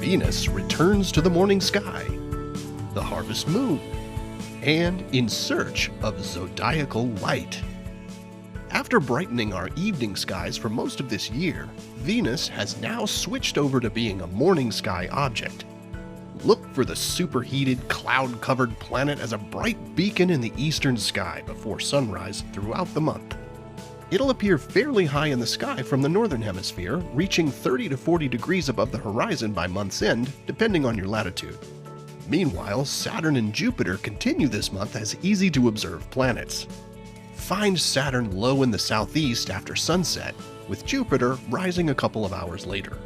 Venus returns to the morning sky, the harvest moon, and in search of zodiacal light. After brightening our evening skies for most of this year, Venus has now switched over to being a morning sky object. Look for the superheated, cloud-covered planet as a bright beacon in the eastern sky before sunrise throughout the month. It'll appear fairly high in the sky from the Northern Hemisphere, reaching 30 to 40 degrees above the horizon by month's end, depending on your latitude. Meanwhile, Saturn and Jupiter continue this month as easy-to-observe planets. Find Saturn low in the southeast after sunset, with Jupiter rising a couple of hours later.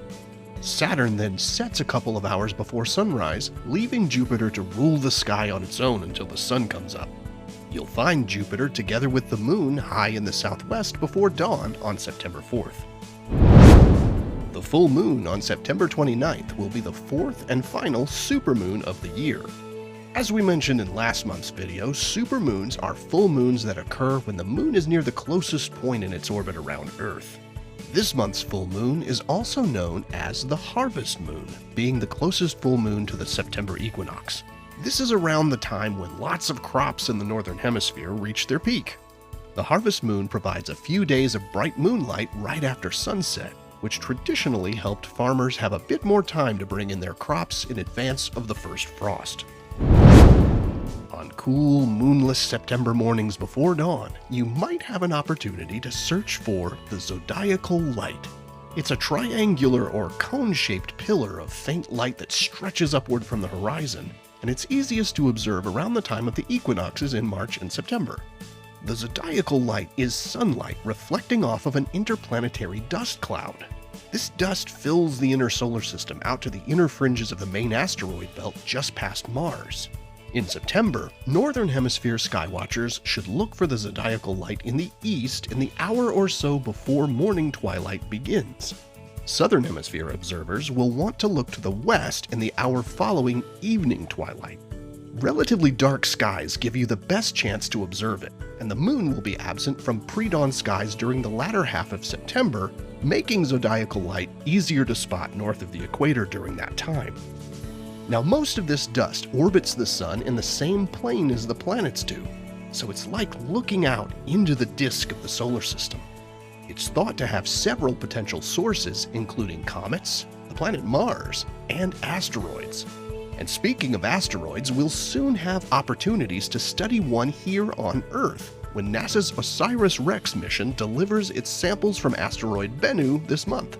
Saturn then sets a couple of hours before sunrise, leaving Jupiter to rule the sky on its own until the sun comes up. You'll find Jupiter together with the moon high in the southwest before dawn on September 4th. The full moon on September 29th will be the fourth and final supermoon of the year. As we mentioned in last month's video, supermoons are full moons that occur when the moon is near the closest point in its orbit around Earth. This month's full moon is also known as the harvest moon, being the closest full moon to the September equinox. This is around the time when lots of crops in the Northern Hemisphere reach their peak. The harvest moon provides a few days of bright moonlight right after sunset, which traditionally helped farmers have a bit more time to bring in their crops in advance of the first frost. On cool, moonless September mornings before dawn, you might have an opportunity to search for the zodiacal light. It's a triangular or cone-shaped pillar of faint light that stretches upward from the horizon, and it's easiest to observe around the time of the equinoxes in March and September. The zodiacal light is sunlight reflecting off of an interplanetary dust cloud. This dust fills the inner solar system out to the inner fringes of the main asteroid belt just past Mars. In September, Northern Hemisphere skywatchers should look for the zodiacal light in the east in the hour or so before morning twilight begins. Southern Hemisphere observers will want to look to the west in the hour following evening twilight. Relatively dark skies give you the best chance to observe it, and the moon will be absent from pre-dawn skies during the latter half of September, making zodiacal light easier to spot north of the equator during that time. Now, most of this dust orbits the sun in the same plane as the planets do, so it's like looking out into the disk of the solar system. It's thought to have several potential sources, including comets, the planet Mars, and asteroids. And speaking of asteroids, we'll soon have opportunities to study one here on Earth when NASA's OSIRIS-REx mission delivers its samples from asteroid Bennu this month.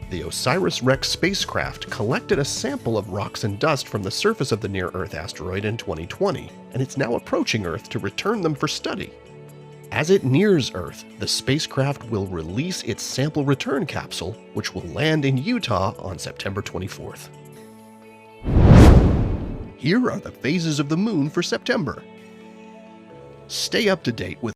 The OSIRIS-REx spacecraft collected a sample of rocks and dust from the surface of the near-Earth asteroid in 2020, and it's now approaching Earth to return them for study. As it nears Earth, the spacecraft will release its sample return capsule, which will land in Utah on September 24th. Here are the phases of the moon for September. Stay up to date with